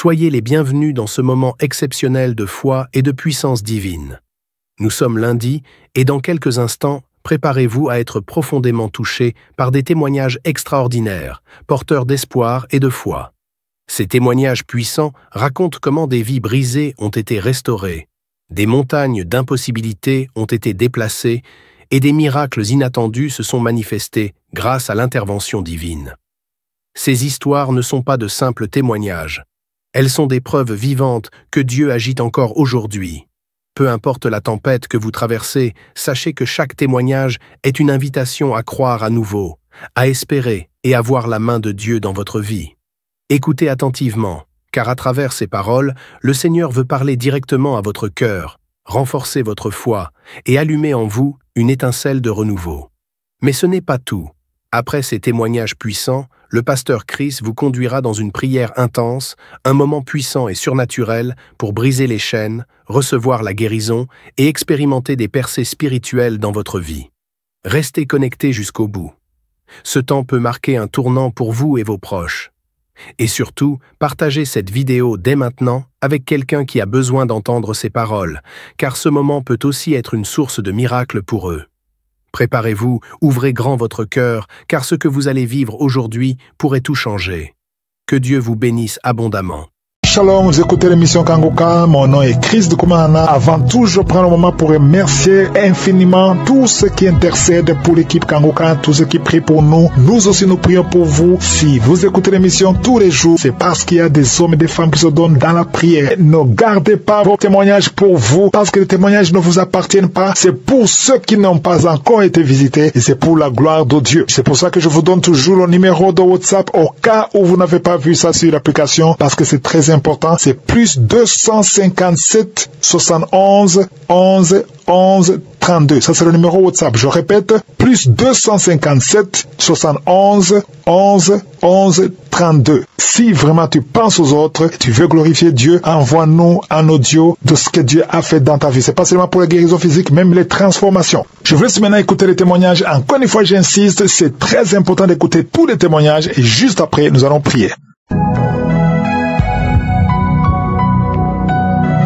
Soyez les bienvenus dans ce moment exceptionnel de foi et de puissance divine. Nous sommes lundi et dans quelques instants, préparez-vous à être profondément touchés par des témoignages extraordinaires, porteurs d'espoir et de foi. Ces témoignages puissants racontent comment des vies brisées ont été restaurées, des montagnes d'impossibilités ont été déplacées et des miracles inattendus se sont manifestés grâce à l'intervention divine. Ces histoires ne sont pas de simples témoignages. Elles sont des preuves vivantes que Dieu agit encore aujourd'hui. Peu importe la tempête que vous traversez, sachez que chaque témoignage est une invitation à croire à nouveau, à espérer et à voir la main de Dieu dans votre vie. Écoutez attentivement, car à travers ces paroles, le Seigneur veut parler directement à votre cœur, renforcer votre foi et allumer en vous une étincelle de renouveau. Mais ce n'est pas tout. Après ces témoignages puissants, le pasteur Chris vous conduira dans une prière intense, un moment puissant et surnaturel pour briser les chaînes, recevoir la guérison et expérimenter des percées spirituelles dans votre vie. Restez connectés jusqu'au bout. Ce temps peut marquer un tournant pour vous et vos proches. Et surtout, partagez cette vidéo dès maintenant avec quelqu'un qui a besoin d'entendre ces paroles, car ce moment peut aussi être une source de miracles pour eux. Préparez-vous, ouvrez grand votre cœur, car ce que vous allez vivre aujourd'hui pourrait tout changer. Que Dieu vous bénisse abondamment. Shalom, vous écoutez l'émission Kanguka, mon nom est Chris de Koumana. Avant tout, je prends le moment pour remercier infiniment tous ceux qui intercèdent pour l'équipe Kanguka, tous ceux qui prient pour nous. Nous aussi, nous prions pour vous. Si vous écoutez l'émission tous les jours, c'est parce qu'il y a des hommes et des femmes qui se donnent dans la prière. Ne gardez pas vos témoignages pour vous, parce que les témoignages ne vous appartiennent pas. C'est pour ceux qui n'ont pas encore été visités et c'est pour la gloire de Dieu. C'est pour ça que je vous donne toujours le numéro de WhatsApp au cas où vous n'avez pas vu ça sur l'application, parce que c'est très important. C'est plus 257 71 11 11 32. Ça, c'est le numéro WhatsApp. Je répète, plus 257 71 11 11 32. Si vraiment tu penses aux autres, tu veux glorifier Dieu, envoie-nous un audio de ce que Dieu a fait dans ta vie. C'est pas seulement pour la guérison physique, même les transformations. Je vous laisse maintenant écouter les témoignages. Encore une fois, j'insiste, c'est très important d'écouter tous les témoignages et juste après, nous allons prier.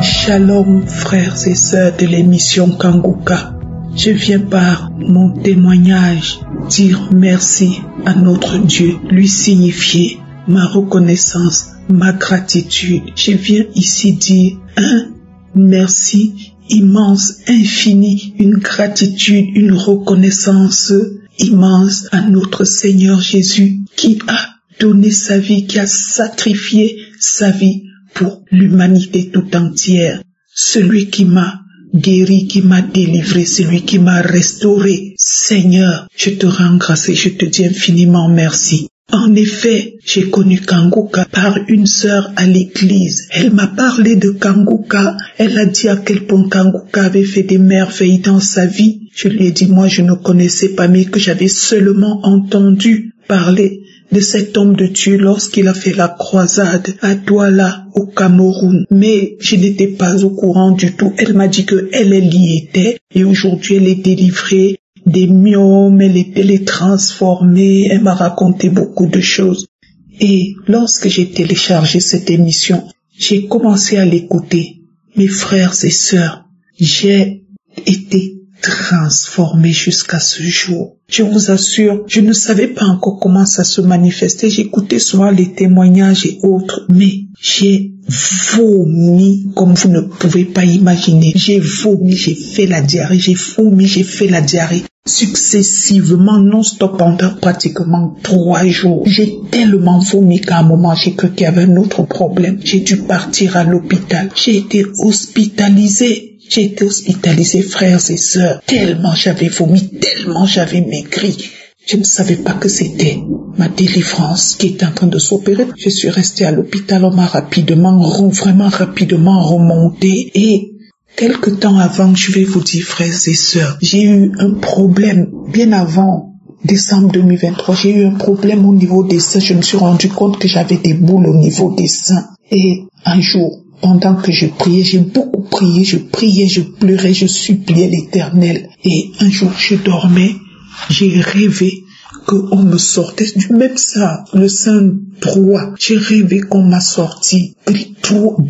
Shalom, frères et sœurs de l'émission Kanguka. Je viens par mon témoignage dire merci à notre Dieu, lui signifier ma reconnaissance, ma gratitude. Je viens ici dire un merci immense, infini, une gratitude, une reconnaissance immense à notre Seigneur Jésus qui a donné sa vie, qui a sacrifié sa vie pour l'humanité tout entière. Celui qui m'a guéri, qui m'a délivré, celui qui m'a restauré. Seigneur, je te rends grâce et je te dis infiniment merci. En effet, j'ai connu Kanguka par une sœur à l'église. Elle m'a parlé de Kanguka. Elle a dit à quel point Kanguka avait fait des merveilles dans sa vie. Je lui ai dit, moi je ne connaissais pas, mais que j'avais seulement entendu parler de cet homme de Dieu lorsqu'il a fait la croisade à Douala au Cameroun. Mais je n'étais pas au courant du tout. Elle m'a dit qu'elle y était et aujourd'hui elle est délivrée des myomes, elle est transformée. Elle m'a raconté beaucoup de choses. Et lorsque j'ai téléchargé cette émission, j'ai commencé à l'écouter. Mes frères et sœurs, j'ai été transformé jusqu'à ce jour. Je vous assure, je ne savais pas encore comment ça se manifestait. J'écoutais souvent les témoignages et autres, mais j'ai vomi comme vous ne pouvez pas imaginer. J'ai vomi, j'ai fait la diarrhée, j'ai vomi, j'ai fait la diarrhée successivement, non-stop pendant pratiquement 3 jours. J'ai tellement vomi qu'à un moment, j'ai cru qu'il y avait un autre problème. J'ai dû partir à l'hôpital. J'ai été hospitalisée. J'ai été hospitalisée, frères et sœurs, tellement j'avais vomi, tellement j'avais maigri. Je ne savais pas que c'était ma délivrance qui était en train de s'opérer. Je suis restée à l'hôpital, on m'a vraiment rapidement remonté. Et quelque temps avant, je vais vous dire, frères et sœurs, j'ai eu un problème bien avant décembre 2023. J'ai eu un problème au niveau des seins. Je me suis rendu compte que j'avais des boules au niveau des seins. Et un jour, pendant que je priais, j'ai beaucoup prié, je priais, je pleurais, je suppliais l'Éternel. Et un jour, je dormais, j'ai rêvé qu'on me sortait du même sein, le sein droit. J'ai rêvé qu'on m'a sorti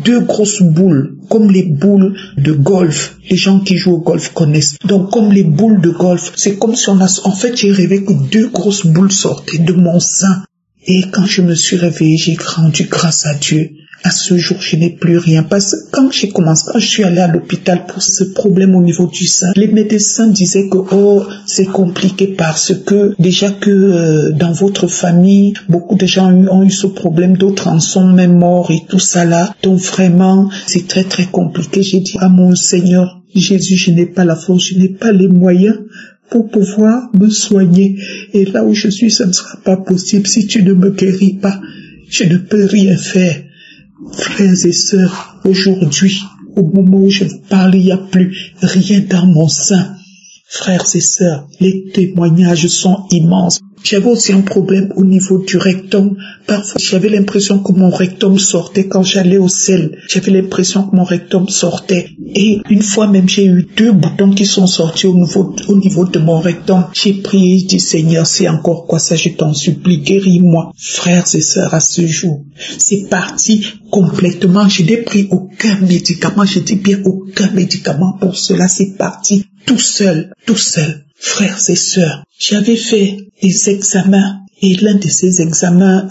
2 grosses boules, comme les boules de golf. Les gens qui jouent au golf connaissent. Donc, comme les boules de golf, c'est comme si en fait, j'ai rêvé que 2 grosses boules sortaient de mon sein. Et quand je me suis réveillée, j'ai rendu grâce à Dieu. À ce jour, je n'ai plus rien. Parce que quand je suis allée à l'hôpital pour ce problème au niveau du sein, les médecins disaient que, c'est compliqué parce que, déjà que dans votre famille, beaucoup de gens ont eu ce problème, d'autres en sont même morts et tout ça là. Donc vraiment, c'est très très compliqué. J'ai dit à mon Seigneur, Jésus, je n'ai pas la force, je n'ai pas les moyens pour pouvoir me soigner. Et là où je suis, ça ne sera pas possible. Si tu ne me guéris pas, je ne peux rien faire. Frères et sœurs, aujourd'hui, au moment où je vous parle, il n'y a plus rien dans mon sein. Frères et sœurs, les témoignages sont immenses. J'avais aussi un problème au niveau du rectum. Parfois, j'avais l'impression que mon rectum sortait quand j'allais au sel. J'avais l'impression que mon rectum sortait. Et une fois même, j'ai eu 2 boutons qui sont sortis au niveau de mon rectum. J'ai prié, je dis, Seigneur, c'est encore quoi ça? Je t'en supplie, guéris-moi. Frères et sœurs, à ce jour, c'est parti complètement. Je n'ai pris aucun médicament. Je dis bien aucun médicament pour cela. C'est parti tout seul. Frères et sœurs, j'avais fait des examens et l'un de ces examens,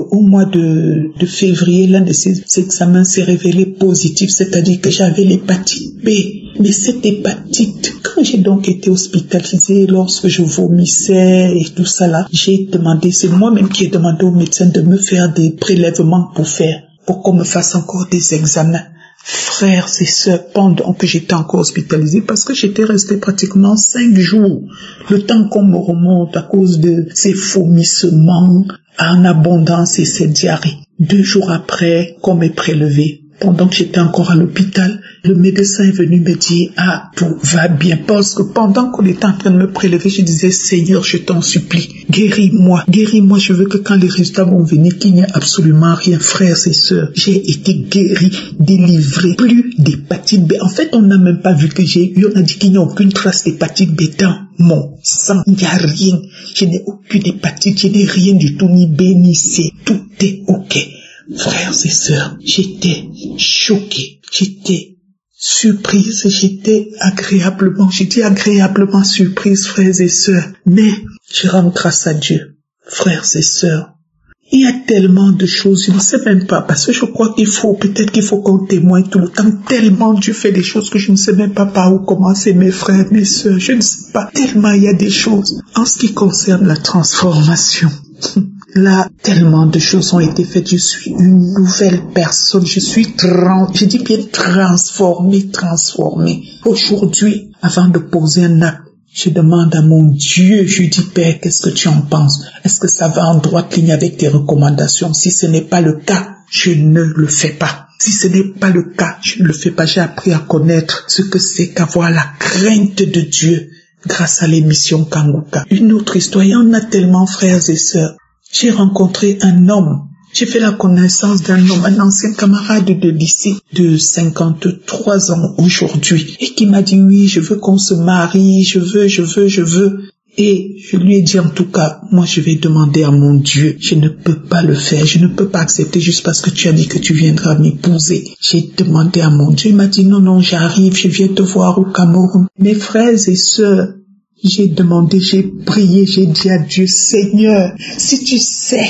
au mois de février, l'un de ces examens s'est révélé positif, c'est-à-dire que j'avais l'hépatite B. Mais cette hépatite, quand j'ai donc été hospitalisée, lorsque je vomissais et tout ça là, j'ai demandé, c'est moi-même qui ai demandé au médecin de me faire des prélèvements pour qu'on me fasse encore des examens. Frères et sœurs, pendant que j'étais encore hospitalisée, parce que j'étais restée pratiquement 5 jours, le temps qu'on me remonte à cause de ces vomissements en abondance et ces diarrhées. 2 jours après qu'on m'ait prélevé, pendant que j'étais encore à l'hôpital, le médecin est venu me dire, tout va bien, parce que pendant qu'on était en train de me prélever, je disais, Seigneur, je t'en supplie, guéris-moi, je veux que quand les résultats vont venir, qu'il n'y ait absolument rien. Frères et sœurs, j'ai été guérie, délivrée, plus d'hépatite B. En fait, on n'a même pas vu que j'ai eu, on a dit qu'il n'y a aucune trace d'hépatite B dans mon sang, il n'y a rien, je n'ai aucune hépatite, je n'ai rien du tout, ni B, ni C, tout est ok. Frères et sœurs, j'étais choquée, j'étais surprise, j'étais agréablement surprise, frères et sœurs. Mais je rends grâce à Dieu, frères et sœurs. Il y a tellement de choses, je ne sais même pas, parce que je crois peut-être qu'il faut qu'on témoigne tout le temps. Tellement Dieu fait des choses que je ne sais même pas par où commencer, mes frères, mes sœurs, je ne sais pas. Tellement il y a des choses. En ce qui concerne la transformation, là, tellement de choses ont été faites. Je suis une nouvelle personne. Je dis bien transformée. Aujourd'hui, avant de poser un acte, je demande à mon Dieu, je dis, Père, qu'est-ce que tu en penses? Est-ce que ça va en droite ligne avec tes recommandations? Si ce n'est pas le cas, je ne le fais pas. Si ce n'est pas le cas, je ne le fais pas. J'ai appris à connaître ce que c'est qu'avoir la crainte de Dieu grâce à l'émission Kanguka. Une autre histoire, il y en a tellement, frères et sœurs. J'ai rencontré un homme, j'ai fait la connaissance d'un homme, un ancien camarade de lycée de 53 ans aujourd'hui, et qui m'a dit, oui, je veux qu'on se marie, je veux. Et je lui ai dit, en tout cas, moi je vais demander à mon Dieu, je ne peux pas le faire, je ne peux pas accepter juste parce que tu as dit que tu viendras m'épouser. J'ai demandé à mon Dieu, il m'a dit, non, j'arrive, je viens te voir au Cameroun. Mes frères et sœurs, j'ai demandé, j'ai prié, j'ai dit à Dieu, Seigneur, si tu sais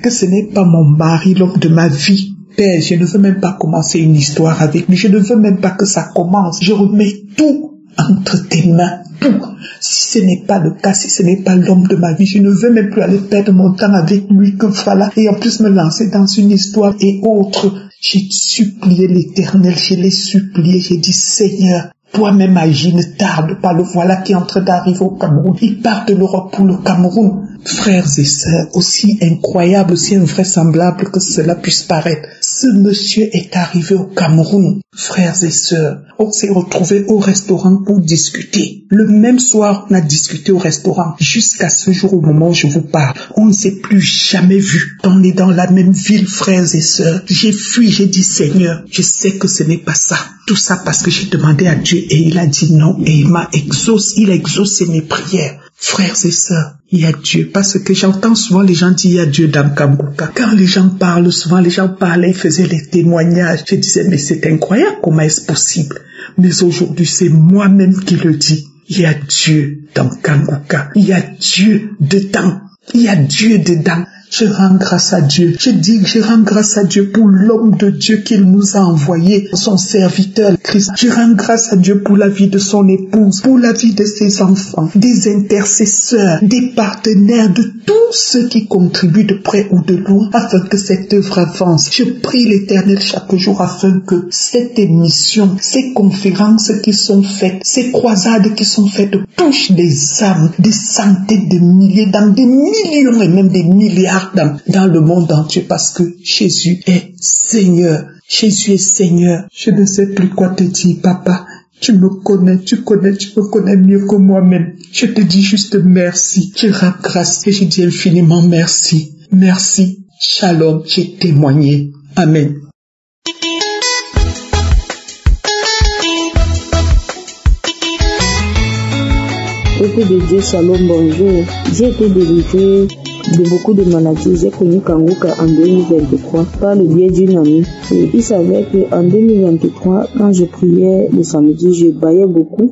que ce n'est pas mon mari, l'homme de ma vie, Père, je ne veux même pas commencer une histoire avec lui, je ne veux même pas que ça commence, je remets tout entre tes mains, tout. Si ce n'est pas le cas, si ce n'est pas l'homme de ma vie, je ne veux même plus aller perdre mon temps avec lui, que voilà, et en plus me lancer dans une histoire et autre. J'ai supplié l'Éternel, je l'ai supplié, j'ai dit, Seigneur, toi-même agis, ne tarde pas, le voilà qui est en train d'arriver au Cameroun. Il part de l'Europe pour le Cameroun. Frères et sœurs, aussi incroyable, aussi invraisemblable que cela puisse paraître, ce monsieur est arrivé au Cameroun. Frères et sœurs, on s'est retrouvés au restaurant pour discuter. Le même soir, on a discuté au restaurant. Jusqu'à ce jour, au moment où je vous parle, on ne s'est plus jamais vu. On est dans la même ville, frères et sœurs. J'ai fui, j'ai dit, Seigneur, je sais que ce n'est pas ça. Tout ça parce que j'ai demandé à Dieu et il a dit non et il a exaucé mes prières. frères et sœurs, il y a Dieu. Parce que j'entends souvent les gens dire il y a Dieu dans Kanguka. Quand les gens parlent, souvent les gens parlaient, ils faisaient les témoignages. Je disais, mais c'est incroyable, comment est-ce possible? Mais aujourd'hui, c'est moi-même qui le dis. Il y a Dieu dans Kanguka. Il y a Dieu dedans. Il y a Dieu dedans. Je rends grâce à Dieu. Je dis que je rends grâce à Dieu pour l'homme de Dieu qu'il nous a envoyé, son serviteur Christ. Je rends grâce à Dieu pour la vie de son épouse, pour la vie de ses enfants, des intercesseurs, des partenaires, de tous ceux qui contribuent de près ou de loin afin que cette œuvre avance. Je prie l'Éternel chaque jour afin que cette émission, ces conférences qui sont faites, ces croisades qui sont faites touchent des âmes, des centaines de milliers d'âmes, des millions et même des milliards dans le monde entier, parce que Jésus est Seigneur. Jésus est Seigneur. Je ne sais plus quoi te dire, papa. Tu me connais, tu me connais mieux que moi-même. Je te dis juste merci. Je rends grâce et je dis infiniment merci. Merci. Shalom, j'ai témoigné. Amen. Peuple de Dieu, shalom, bonjour. J'ai été délivré de beaucoup de maladies. J'ai connu Kanguka en 2023 par le biais d'une amie. Et il s'avère qu'en 2023, quand je priais le samedi, je baillais beaucoup.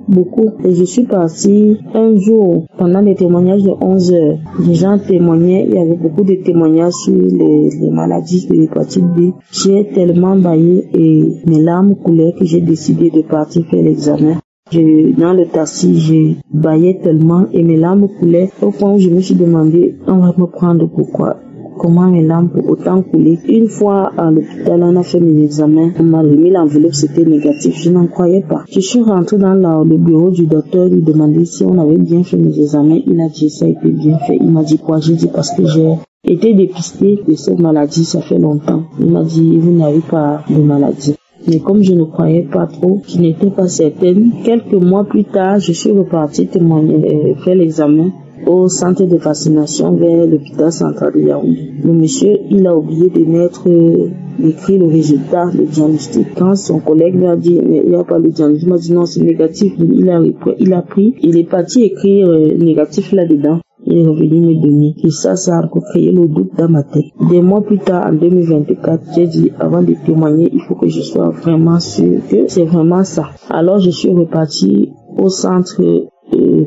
Et je suis partie un jour pendant les témoignages de 11 heures. Les gens témoignaient, il y avait beaucoup de témoignages sur les maladies de l'hépatite B. J'ai tellement baillé et mes larmes coulaient que j'ai décidé de partir faire l'examen. Dans le taxi, je baillais tellement et mes larmes coulaient au point où je me suis demandé, on va me prendre pourquoi? Comment mes larmes pour autant couler? Une fois à l'hôpital, on a fait mes examens, on m'a remis l'enveloppe, c'était négatif, je n'en croyais pas. Je suis rentrée dans le bureau du docteur, lui demander si on avait bien fait mes examens, il a dit ça a été bien fait. Il m'a dit quoi? J'ai dit parce que j'ai été dépistée de cette maladie, ça fait longtemps. Il m'a dit, vous n'avez pas de maladie. Mais comme je ne croyais pas trop, je n'étais pas certaine, quelques mois plus tard, je suis repartie témoigner, faire l'examen au centre de vaccination vers l'hôpital central de Yaoundé. Le monsieur, il a oublié de mettre écrit le résultat, le diagnostic. Quand son collègue lui a dit, mais il n'y a pas le diagnostic, il m'a dit non, c'est négatif. Il a pris, il est parti écrire négatif là-dedans. Il est revenu me donner. Et ça a encore créé le doute dans ma tête. Des mois plus tard, en 2024, j'ai dit, avant de témoigner, il faut que je sois vraiment sûr que c'est vraiment ça. Alors, je suis reparti au centre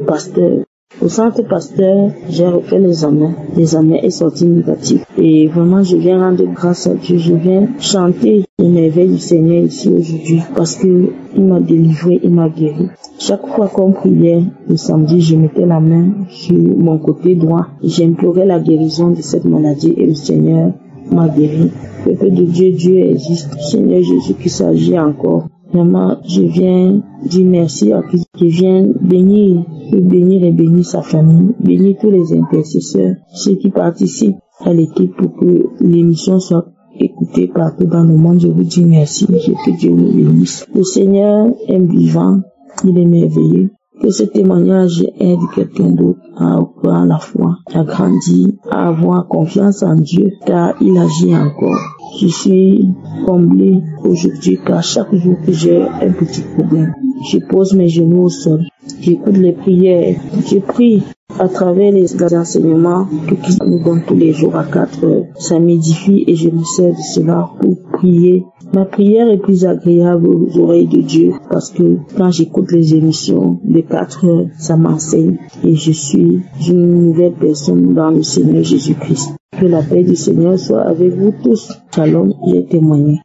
Pasteur. Au centre Pasteur, j'ai refait l'examen. L'examen est sorti négatif. Et vraiment, je viens rendre grâce à Dieu. Je viens chanter les merveilles du Seigneur ici aujourd'hui. Parce que il m'a délivré, il m'a guéri. Chaque fois qu'on priait, le samedi, je mettais la main sur mon côté droit. J'implorais la guérison de cette maladie et le Seigneur m'a guéri. Peuple de Dieu, Dieu existe. Seigneur Jésus qui s'agit encore. Vraiment, je viens dire merci à Christ. Je viens bénir et bénir sa famille, bénir tous les intercesseurs, ceux qui participent à l'équipe pour que l'émission soit écoutée partout dans le monde. Je vous dis merci, que Dieu vous bénisse. Le Seigneur est vivant, il est merveilleux. Que ce témoignage aide quelqu'un d'autre à avoir la foi, à grandir, à avoir confiance en Dieu, car il agit encore. Je suis comblée aujourd'hui car chaque jour que j'ai un petit problème, je pose mes genoux au sol, j'écoute les prières, je prie à travers les enseignements que Christ nous donne tous les jours à 4 heures. Ça m'édifie et je me sers de cela pour prier. Ma prière est plus agréable aux oreilles de Dieu parce que quand j'écoute les émissions de 4 heures, ça m'enseigne et je suis une nouvelle personne dans le Seigneur Jésus-Christ. Que la paix du Seigneur soit avec vous tous. Shalom, j'ai témoigné.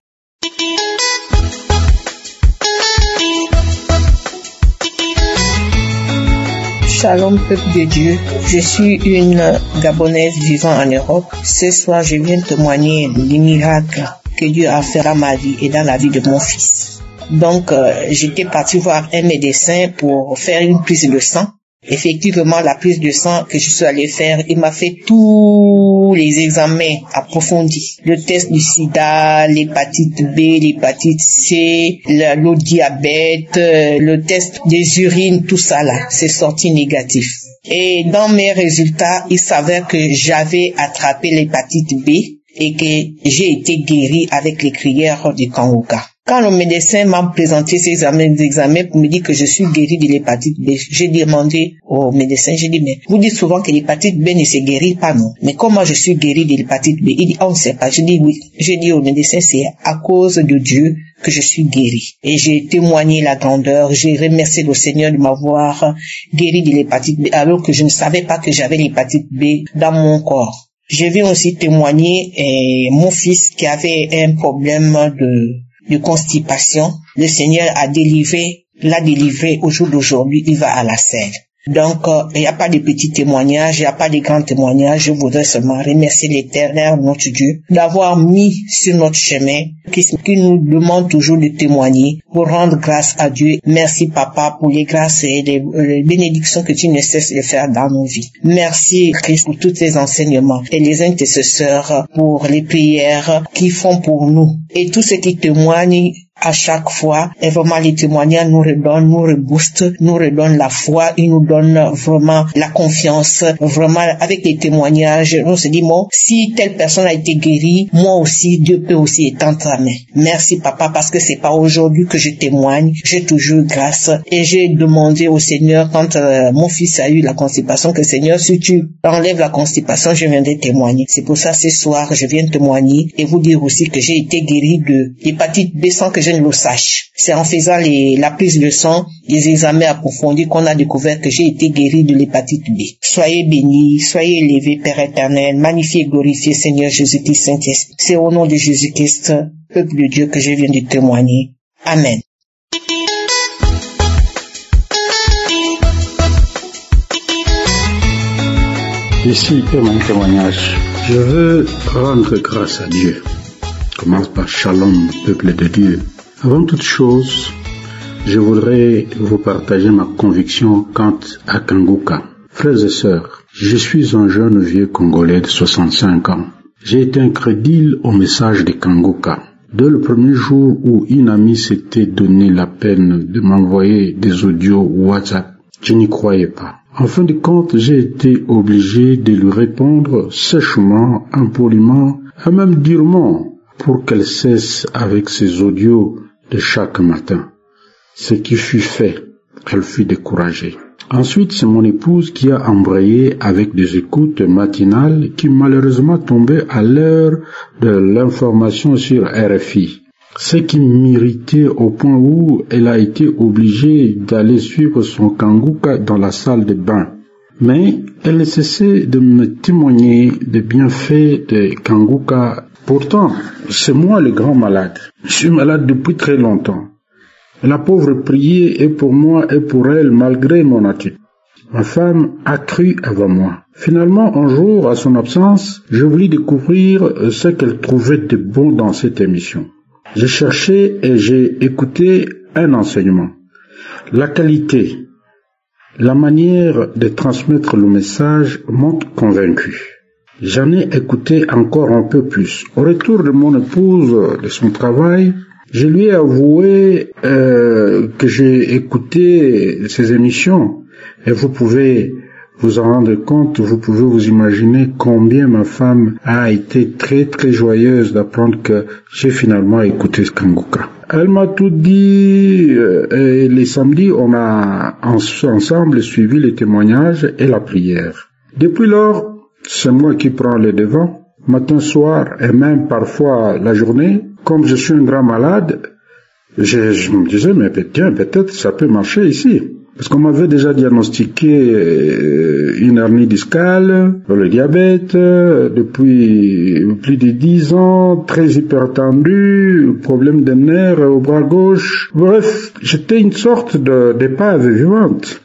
Shalom, peuple de Dieu. Je suis une Gabonaise vivant en Europe. Ce soir, je viens témoigner des miracles que Dieu a fait dans ma vie et dans la vie de mon fils. Donc, j'étais partie voir un médecin pour faire une prise de sang. Effectivement, la prise de sang que je suis allée faire, il m'a fait tous les examens approfondis. Le test du sida, l'hépatite B, l'hépatite C, le diabète, le test des urines, tout ça là, c'est sorti négatif. Et dans mes résultats, il s'avère que j'avais attrapé l'hépatite B et que j'ai été guérie avec les prières du Kanguka. Quand le médecin m'a présenté ces examens pour me dire que je suis guéri de l'hépatite B, j'ai demandé au médecin, j'ai dit, mais vous dites souvent que l'hépatite B ne se guérit pas, non? Mais comment je suis guéri de l'hépatite B? Il dit, on ne sait pas. Je dis oui. J'ai dit au médecin, c'est à cause de Dieu que je suis guéri. Et j'ai témoigné la grandeur, j'ai remercié le Seigneur de m'avoir guéri de l'hépatite B, alors que je ne savais pas que j'avais l'hépatite B dans mon corps. Je vais aussi témoigner mon fils qui avait un problème de constipation. Le Seigneur l'a délivré au jour d'aujourd'hui, il va à la selle. Donc, il n'y a pas de petits témoignages, il n'y a pas de grands témoignages. Je voudrais seulement remercier l'Éternel, notre Dieu, d'avoir mis sur notre chemin, qui nous demande toujours de témoigner, pour rendre grâce à Dieu. Merci, Papa, pour les grâces et les bénédictions que tu ne cesses de faire dans nos vies. Merci, Christ, pour tous tes enseignements et les intercesseurs pour les prières qu'ils font pour nous. Et tous ceux qui témoignent à chaque fois, et vraiment les témoignages nous reboostent, nous redonnent la foi, ils nous donnent vraiment la confiance. Vraiment, avec les témoignages, on se dit, bon, si telle personne a été guérie, moi aussi, Dieu peut aussi étendre sa main. Merci, Papa, parce que c'est pas aujourd'hui que je témoigne, j'ai toujours grâce. Et j'ai demandé au Seigneur, quand mon fils a eu la constipation, que Seigneur, si tu enlèves la constipation, je viendrai témoigner. C'est pour ça, ce soir, je viens témoigner et vous dire aussi que j'ai été guéri de l'hépatite B sans que je ne le sache. C'est en faisant la prise de sang, les examens approfondis qu'on a découvert que j'ai été guéri de l'hépatite B. Soyez bénis, soyez élevés, Père éternel, magnifié et glorifié Seigneur Jésus-Christ Saint-Esprit. C'est au nom de Jésus-Christ, peuple de Dieu, que je viens de témoigner. Amen. Ici est mon témoignage. Je veux rendre grâce à Dieu. Commence par Shalom, peuple de Dieu. Avant toute chose, je voudrais vous partager ma conviction quant à Kanguka. Frères et sœurs, je suis un jeune vieux Congolais de 65 ans. J'ai été incrédule au message de Kanguka. Dès le premier jour où une amie s'était donné la peine de m'envoyer des audios WhatsApp, je n'y croyais pas. En fin de compte, j'ai été obligé de lui répondre sèchement, impoliment, et même durement, pour qu'elle cesse avec ses audios de chaque matin. Ce qui fut fait, elle fut découragée. Ensuite, c'est mon épouse qui a embrayé avec des écoutes matinales qui malheureusement tombaient à l'heure de l'information sur RFI. Ce qui m'irritait au point où elle a été obligée d'aller suivre son Kanguka dans la salle de bain. Mais elle ne cessait de me témoigner des bienfaits de Kanguka. Pourtant, c'est moi le grand malade. Je suis malade depuis très longtemps. La pauvre priait et pour moi et pour elle malgré mon attitude. Ma femme a cru avant moi. Finalement, un jour, à son absence, je voulus découvrir ce qu'elle trouvait de bon dans cette émission. J'ai cherché et j'ai écouté un enseignement. La qualité, la manière de transmettre le message m'ont convaincu. J'en ai écouté encore un peu plus. Au retour de mon épouse, de son travail, je lui ai avoué que j'ai écouté ces émissions. Et vous pouvez vous en rendre compte, vous pouvez vous imaginer combien ma femme a été très très joyeuse d'apprendre que j'ai finalement écouté ce Kanguka. Elle m'a tout dit, et les samedis, on a ensemble suivi les témoignages et la prière. Depuis lors, c'est moi qui prends le devant, matin, soir et même parfois la journée. Comme je suis un grand malade, je me disais, mais tiens, peut-être ça peut marcher ici. Parce qu'on m'avait déjà diagnostiqué une hernie discale, le diabète, depuis plus de 10 ans, très hypertendu, problème de nerfs au bras gauche. Bref, j'étais une sorte d'épave vivante.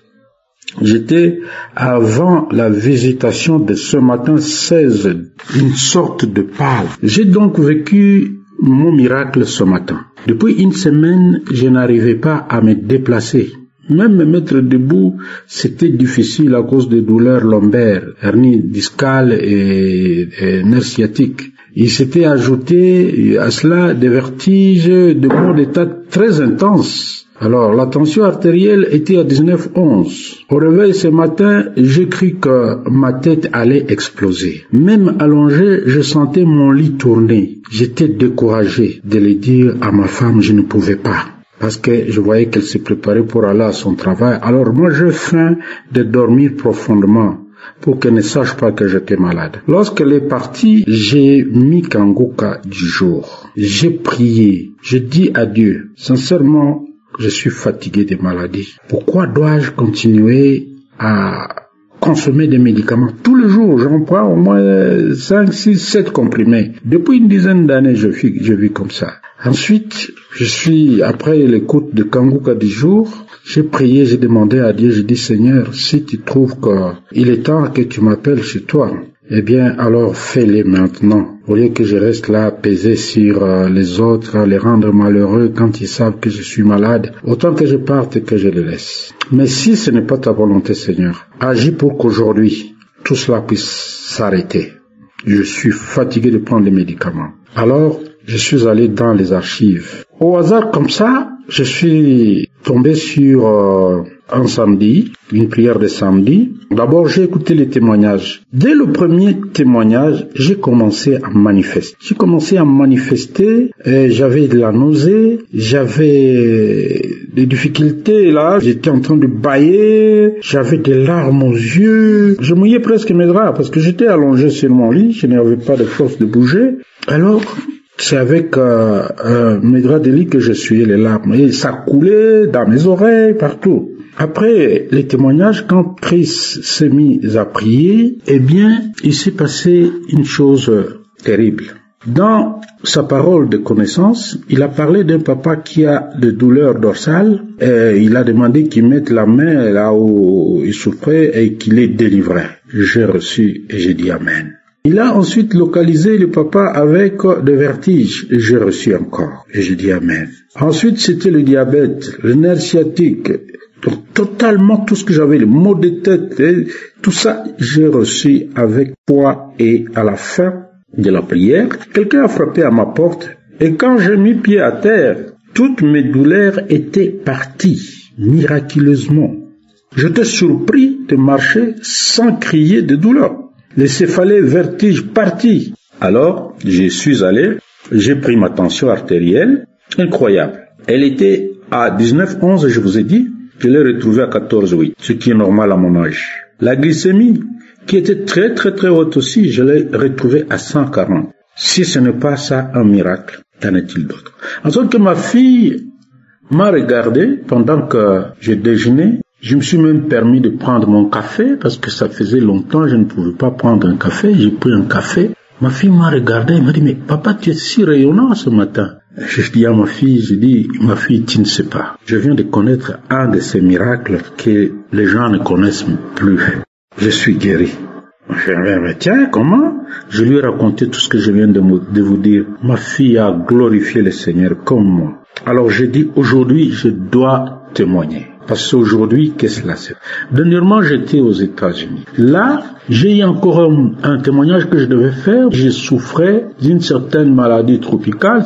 J'étais avant la visitation de ce matin 16, une sorte de pâle. J'ai donc vécu mon miracle ce matin. Depuis une semaine, je n'arrivais pas à me déplacer. Même me mettre debout, c'était difficile à cause des douleurs lombaires, hernie discale et nerfs sciatiques. Il s'était ajouté à cela des vertiges, de maux d'état très intenses. Alors, la tension artérielle était à 19,11. Au réveil ce matin, j'ai cru que ma tête allait exploser. Même allongé, je sentais mon lit tourner. J'étais découragé de le dire à ma femme, je ne pouvais pas. Parce que je voyais qu'elle se préparait pour aller à son travail. Alors moi, j'ai faim de dormir profondément pour qu'elle ne sache pas que j'étais malade. Lorsqu'elle est partie, j'ai mis Kanguka du jour. J'ai prié. J'ai dit à Dieu, sincèrement, je suis fatigué des maladies. Pourquoi dois-je continuer à consommer des médicaments? Tous les jours, j'en prends au moins 5, 6, 7 comprimés. Depuis une dizaine d'années, je vis comme ça. Ensuite, après l'écoute de Kanguka du jour, j'ai prié, j'ai demandé à Dieu, j'ai dit, Seigneur, si tu trouves qu'il est temps que tu m'appelles chez toi, eh bien, alors fais-le maintenant. Au lieu que je reste là, pesé sur les autres, les rendre malheureux quand ils savent que je suis malade, autant que je parte et que je les laisse. Mais si ce n'est pas ta volonté, Seigneur, agis pour qu'aujourd'hui, tout cela puisse s'arrêter. Je suis fatigué de prendre les médicaments. Alors, je suis allé dans les archives. Au hasard comme ça, je suis tombé sur un samedi, une prière de samedi. D'abord, j'ai écouté les témoignages. Dès le premier témoignage, j'ai commencé à manifester. J'avais de la nausée, j'avais des difficultés là, j'étais en train de bâiller, j'avais des larmes aux yeux. Je mouillais presque mes draps parce que j'étais allongé sur mon lit, je n'avais pas de force de bouger. Alors, c'est avec mes draps de lit que je essuyais les larmes. Et ça coulait dans mes oreilles, partout. Après les témoignages, quand Chris s'est mis à prier, eh bien, il s'est passé une chose terrible. Dans sa parole de connaissance, il a parlé d'un papa qui a des douleurs dorsales. Et il a demandé qu'il mette la main là où il souffrait et qu'il les délivrait. J'ai reçu et j'ai dit Amen. Il a ensuite localisé le papa avec des vertiges. Et j'ai reçu encore. Et j'ai dit Amen. Ensuite, c'était le diabète, le nerf sciatique. Donc, totalement tout ce que j'avais, les maux de tête, tout ça, j'ai reçu avec foi. Et à la fin de la prière, quelqu'un a frappé à ma porte. Et quand j'ai mis pied à terre, toutes mes douleurs étaient parties, miraculeusement. J'étais surpris de marcher sans crier de douleur. Les céphalées, vertiges partis. Alors, je suis allé, j'ai pris ma tension artérielle, incroyable. Elle était à 19,11, je vous ai dit, je l'ai retrouvée à 14,8, ce qui est normal à mon âge. La glycémie, qui était très très très haute aussi, je l'ai retrouvée à 140. Si ce n'est pas ça, un miracle, qu'en est-il d'autre? En sorte que ma fille m'a regardé pendant que je déjeunais. Je me suis même permis de prendre mon café parce que ça faisait longtemps que je ne pouvais pas prendre un café. J'ai pris un café. Ma fille m'a regardé et m'a dit, mais papa, tu es si rayonnant ce matin. Je dis à ma fille, ma fille, tu ne sais pas. Je viens de connaître un de ces miracles que les gens ne connaissent plus. Je suis guéri. Je dis, mais tiens, comment? Je lui ai raconté tout ce que je viens de vous dire. Ma fille a glorifié le Seigneur comme moi. Alors j'ai dit, aujourd'hui, je dois témoigner. Parce qu'aujourd'hui, qu'est-ce que c'est? Dernièrement, j'étais aux États-Unis. Là, j'ai eu encore un témoignage que je devais faire. Je souffrais d'une certaine maladie tropicale,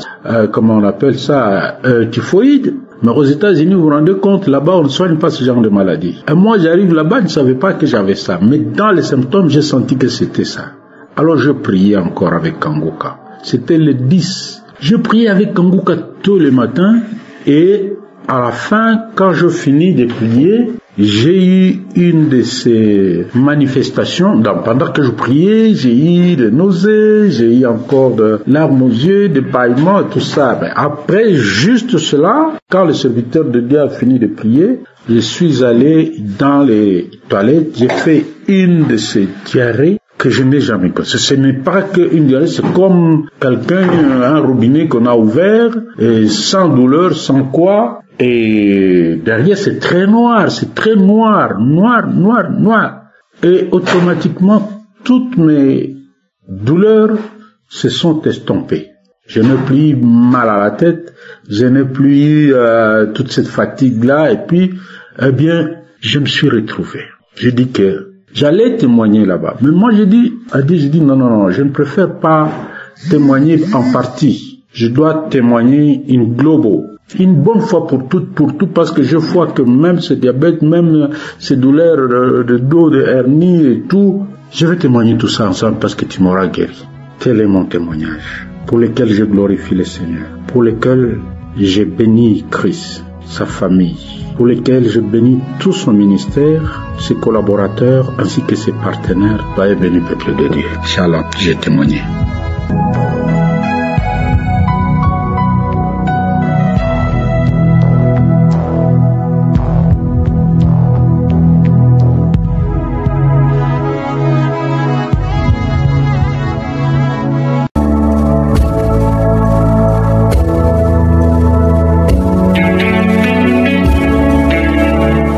comment on appelle ça, typhoïde. Mais aux États-Unis, vous vous rendez compte, là-bas, on ne soigne pas ce genre de maladie. Et moi, j'arrive là-bas, je ne savais pas que j'avais ça. Mais dans les symptômes, j'ai senti que c'était ça. Alors, je priais encore avec Kanguka. C'était le 10. Je priais avec Kanguka tous les matins et à la fin, quand je finis de prier, j'ai eu une de ces manifestations. Pendant que je priais, j'ai eu des nausées, j'ai eu encore de larmes aux yeux, des bâillements et tout ça. Mais après, juste cela, quand le serviteur de Dieu a fini de prier, je suis allé dans les toilettes, j'ai fait une de ces diarrhées que je n'ai jamais connue. Ce n'est pas qu'une diarrhée, c'est comme un robinet qu'on a ouvert, et sans douleur, sans quoi. Et derrière, c'est très noir, noir. Et automatiquement, toutes mes douleurs se sont estompées. Je n'ai plus mal à la tête, je n'ai plus toute cette fatigue-là. Et puis, eh bien, je me suis retrouvé. J'ai dit que j'allais témoigner là-bas. Mais moi, j'ai dit non, je ne préfère pas témoigner en partie. Je dois témoigner in globo. Une bonne fois pour tout, parce que je vois que même ce diabète, même ces douleurs de dos, de hernie et tout, je vais témoigner tout ça ensemble parce que tu m'auras guéri. Tel est mon témoignage, pour lequel je glorifie le Seigneur, pour lequel j'ai béni Christ, sa famille, pour lequel je bénis tout son ministère, ses collaborateurs ainsi que ses partenaires. Soyez bénis, peuple de Dieu. Shalom, j'ai témoigné.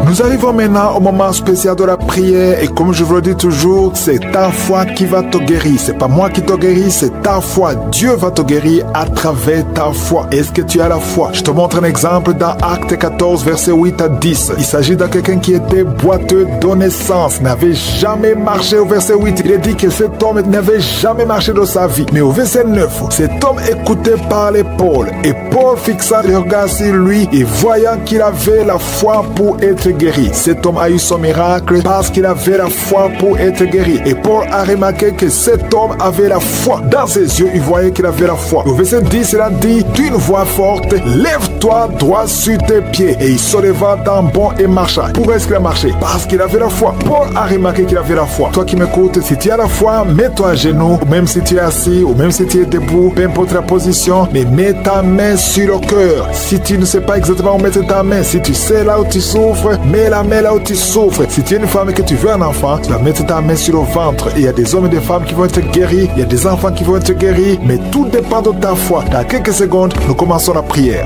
Nous arrivons maintenant au moment spécial de la prière et comme je vous le dis toujours, c'est ta foi qui va te guérir. C'est pas moi qui te guéris, c'est ta foi. Dieu va te guérir à travers ta foi. Est-ce que tu as la foi? Je te montre un exemple dans Acte 14, verset 8 à 10. Il s'agit de quelqu'un qui était boiteux de naissance, n'avait jamais marché au verset 8. Il est dit que cet homme n'avait jamais marché de sa vie. Mais au verset 9, cet homme écouté parlait Paul et Paul fixa le regard sur lui et voyant qu'il avait la foi pour être guéri. Cet homme a eu son miracle parce qu'il avait la foi pour être guéri. Et Paul a remarqué que cet homme avait la foi. Dans ses yeux, il voyait qu'il avait la foi. Au verset 10, il a dit d'une voix forte, lève-toi droit sur tes pieds. Et il se leva d'un bond et marcha. Pourquoi est-ce qu'il a marché? Parce qu'il avait la foi. Paul a remarqué qu'il avait la foi. Toi qui m'écoutes, si tu as la foi, mets-toi à genoux, ou même si tu es assis, ou même si tu es debout, peu importe la position, mais mets ta main sur le cœur. Si tu ne sais pas exactement où mettre ta main, si tu sais là où tu souffres, mets la main là où tu souffres. Si tu es une femme et que tu veux un enfant, tu vas mettre ta main sur le ventre. Et il y a des hommes et des femmes qui vont être guéris. Il y a des enfants qui vont être guéris. Mais tout dépend de ta foi. Dans quelques secondes, nous commençons la prière.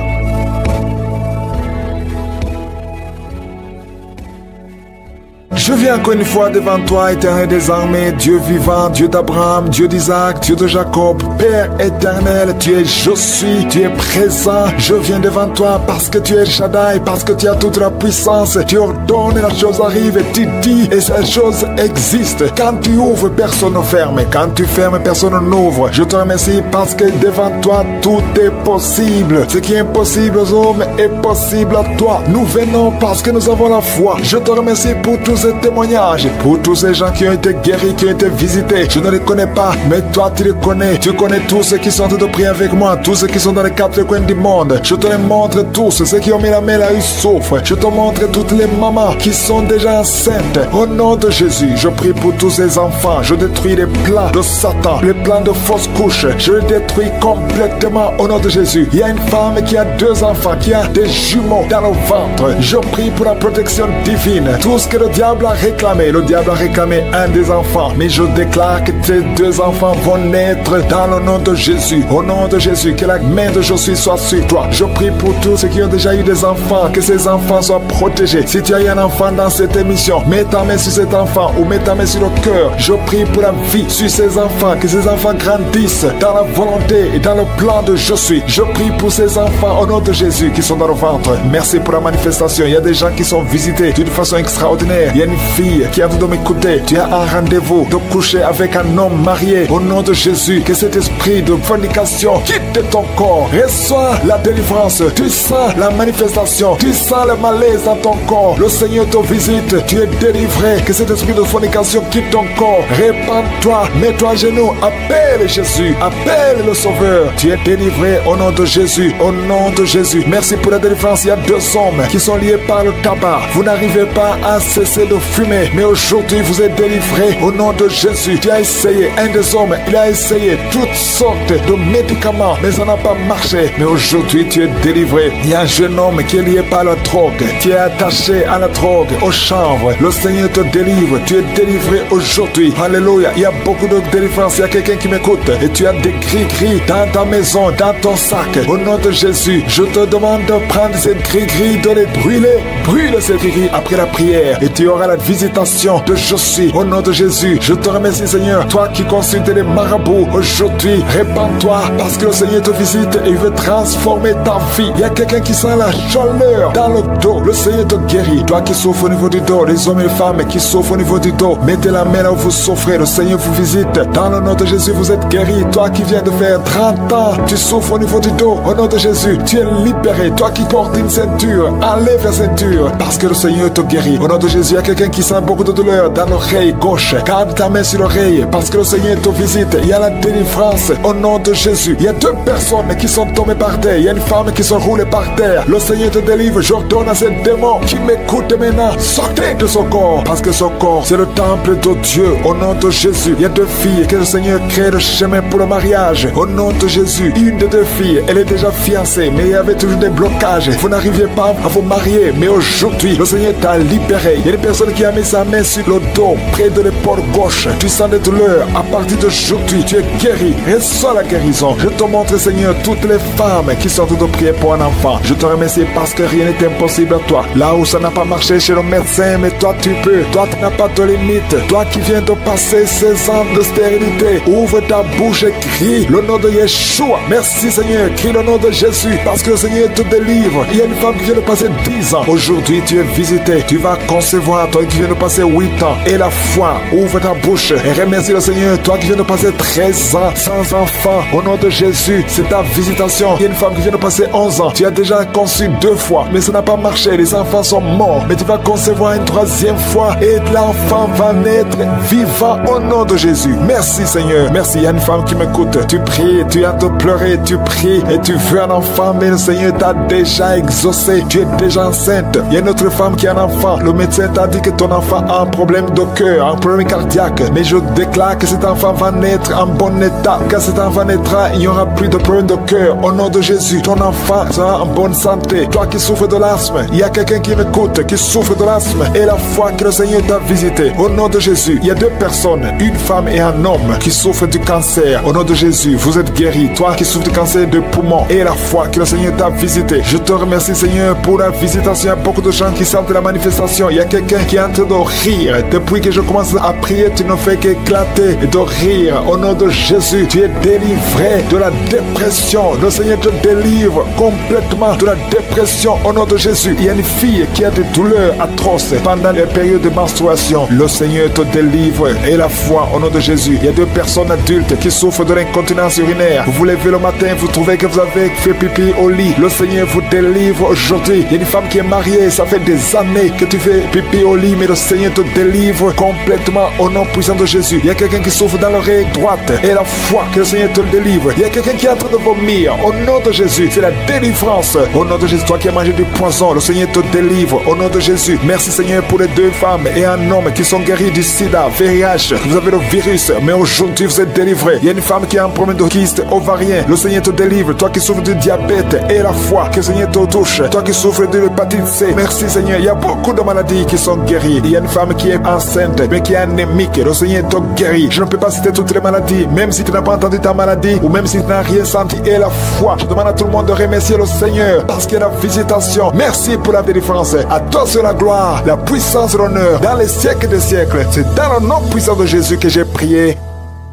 Je viens encore une fois devant toi, éternel des armées, Dieu vivant, Dieu d'Abraham, Dieu d'Isaac, Dieu de Jacob, Père éternel, tu es je suis, tu es présent. Je viens devant toi parce que tu es Shaddai, parce que tu as toute la puissance. Tu ordonnes et la chose arrive et tu dis et cette chose existe. Quand tu ouvres, personne ne ferme. Quand tu fermes, personne n'ouvre. Je te remercie parce que devant toi, tout est possible. Ce qui est impossible aux hommes est possible à toi. Nous venons parce que nous avons la foi. Je te remercie pour tous ces témoignages, pour tous ces gens qui ont été guéris, qui ont été visités. Je ne les connais pas, mais toi tu les connais. Tu connais tous ceux qui sont en train de prier avec moi, tous ceux qui sont dans les quatre coins du monde. Je te les montre tous, ceux qui ont mis la main là, ils souffrent. Je te montre toutes les mamans qui sont déjà enceintes. Au nom de Jésus, je prie pour tous ces enfants. Je détruis les plans de Satan, les plans de fausses couches. Je les détruis complètement au nom de Jésus. Il y a une femme qui a 2 enfants, qui a des jumeaux dans le ventre. Je prie pour la protection divine. Tout ce que le diable a réclamé, le diable a réclamé un des enfants, mais je déclare que ces 2 enfants vont naître dans le nom de Jésus. Au nom de Jésus, que la main de Jésus soit sur toi. Je prie pour tous ceux qui ont déjà eu des enfants, que ces enfants soient protégés. Si tu as eu un enfant dans cette émission, mets ta main sur cet enfant ou mets ta main sur le cœur. Je prie pour la vie sur ces enfants, que ces enfants grandissent dans la volonté et dans le plan de je suis. Je prie pour ces enfants au nom de Jésus qui sont dans le ventre. Merci pour la manifestation. Il y a des gens qui sont visités d'une façon extraordinaire. Il y a une fille qui a envie de m'écouter. Tu as un rendez-vous de coucher avec un homme marié. Au nom de Jésus, que cet esprit de fornication quitte ton corps. Reçois la délivrance. Tu sens la manifestation. Tu sens le malaise dans ton corps. Le Seigneur te visite. Tu es délivré. Que cet esprit de fornication quitte ton corps. Répands-toi. Mets-toi à genoux. Appelle Jésus. Appelle le Sauveur. Tu es délivré au nom de Jésus. Au nom de Jésus. Merci pour la délivrance. Il y a 2 hommes qui sont liés par le tabac. Vous n'arrivez pas à cesser de fumer. Mais aujourd'hui, vous êtes délivré au nom de Jésus. Tu as essayé. Un des hommes, il a essayé toutes sortes de médicaments. Mais ça n'a pas marché. Mais aujourd'hui, tu es délivré. Il y a un jeune homme qui est lié par la drogue. Tu es attaché à la drogue, au chanvre. Le Seigneur te délivre. Tu es délivré aujourd'hui. Alléluia. Il y a beaucoup de délivrance. Il y a quelqu'un qui m'écoute. Et tu as des gris-gris dans ta maison, dans ton sac. Au nom de Jésus, je te demande de prendre ces gris-gris, de les brûler. Brûle ces gris-gris après la prière. Et tu auras par la visitation de Josué. Au nom de Jésus, je te remercie Seigneur, toi qui consultes les marabouts aujourd'hui, répands-toi parce que le Seigneur te visite et il veut transformer ta vie. Il y a quelqu'un qui sent la chaleur dans le dos, le Seigneur te guérit. Toi qui souffres au niveau du dos, les hommes et les femmes qui souffrent au niveau du dos, mettez la main là où vous souffrez, le Seigneur vous visite. Dans le nom de Jésus, vous êtes guéri. Toi qui viens de faire 30 ans, tu souffres au niveau du dos, au nom de Jésus, tu es libéré. Toi qui portes une ceinture, enlève la ceinture parce que le Seigneur te guérit. Au nom de Jésus, il y a quelqu'un qui sent beaucoup de douleur dans l'oreille gauche. Garde ta main sur l'oreille parce que le Seigneur te visite. Il y a la délivrance au nom de Jésus. Il y a 2 personnes qui sont tombées par terre. Il y a une femme qui se roule par terre. Le Seigneur te délivre. J'ordonne à ces démons qui m'écoutent maintenant, sortez de son corps parce que son corps, c'est le temple de Dieu. Au nom de Jésus, il y a 2 filles que le Seigneur crée le chemin pour le mariage. Au nom de Jésus, une des 2 filles, elle est déjà fiancée, mais il y avait toujours des blocages. Vous n'arriviez pas à vous marier, mais aujourd'hui, le Seigneur t'a libéré. Il y a une personne qui a mis sa main sur le dos, près de l'épaule gauche. Tu sens des douleurs. À partir d'aujourd'hui, tu es guéri. Reçois la guérison. Je te montre, Seigneur, toutes les femmes qui sont de prier pour un enfant. Je te remercie parce que rien n'est impossible à toi. Là où ça n'a pas marché chez le médecin, mais toi tu peux. Toi tu n'as pas de limite. Toi qui viens de passer 16 ans de stérilité, ouvre ta bouche et crie le nom de Yeshua. Merci Seigneur, crie le nom de Jésus parce que le Seigneur te délivre. Il y a une femme qui vient de passer 10 ans. Aujourd'hui tu es visité. Tu vas concevoir. Toi qui viens de passer 8 ans. Et la foi, ouvre ta bouche et remercie le Seigneur. Toi qui viens de passer 13 ans sans enfant. Au nom de Jésus, c'est ta visitation. Il y a une femme qui vient de passer 11 ans. Tu as déjà conçu 2 fois, mais ça n'a pas marché. Les enfants sont morts. Mais tu vas concevoir une 3e fois et l'enfant va naître vivant au nom de Jésus. Merci Seigneur. Merci. Il y a une femme qui m'écoute. Tu pries, tu es en train de pleurer, tu pries et tu veux un enfant, mais le Seigneur t'a déjà exaucé. Tu es déjà enceinte. Il y a une autre femme qui a un enfant. Le médecin t'a dit que ton enfant a un problème de cœur, un problème cardiaque. Mais je déclare que cet enfant va naître en bon état. Quand cet enfant naîtra, il n'y aura plus de problème de cœur. Au nom de Jésus, ton enfant sera en bonne santé. Toi qui souffres de l'asthme, il y a quelqu'un qui m'écoute, qui souffre de l'asthme. Et la foi que le Seigneur t'a visité. Au nom de Jésus, il y a 2 personnes, une femme et un homme, qui souffrent du cancer. Au nom de Jésus, vous êtes guéris. Toi qui souffres du cancer de poumon. Et la foi que le Seigneur t'a visité. Je te remercie Seigneur pour la visitation. Il y a beaucoup de gens qui sentent la manifestation. Il y a quelqu'un qui est en train de rire. Depuis que je commence à prier, tu ne fais qu'éclater et de rire. Au nom de Jésus, tu es délivré de la dépression. Le Seigneur te délivre complètement de la dépression. Au nom de Jésus, il y a une fille qui a des douleurs atroces pendant les périodes de menstruation. Le Seigneur te délivre. Et la foi, au nom de Jésus, il y a 2 personnes adultes qui souffrent de l'incontinence urinaire. Vous vous levez le matin, vous trouvez que vous avez fait pipi au lit. Le Seigneur vous délivre aujourd'hui. Il y a une femme qui est mariée, ça fait des années que tu fais pipi au lit, mais le Seigneur te délivre complètement au nom puissant de Jésus. Il y a quelqu'un qui souffre dans l'oreille droite et la foi que le Seigneur te délivre. Il y a quelqu'un qui est en train de vomir au nom de Jésus. C'est la délivrance au nom de Jésus. Toi qui as mangé du poison, le Seigneur te délivre au nom de Jésus. Merci Seigneur pour les 2 femmes et un homme qui sont guéris du sida, VIH. Vous avez le virus, mais aujourd'hui vous êtes délivrés. Il y a une femme qui a un problème de kyste ovarien. Le Seigneur te délivre. Toi qui souffres du diabète et la foi que le Seigneur te touche. Toi qui souffres de l'hépatite C. Merci Seigneur. Il y a beaucoup de maladies qui sont guéries. Il y a une femme qui est enceinte, mais qui est anémique. Le Seigneur te guérit. Je ne peux pas citer toutes les maladies, même si tu n'as pas entendu ta maladie, ou même si tu n'as rien senti. Et la foi, je demande à tout le monde de remercier le Seigneur, parce qu'il y a la visitation. Merci pour la délivrance. À toi c'est la gloire, la puissance et l'honneur, dans les siècles des siècles. C'est dans le nom puissant de Jésus que j'ai prié.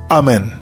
Amen.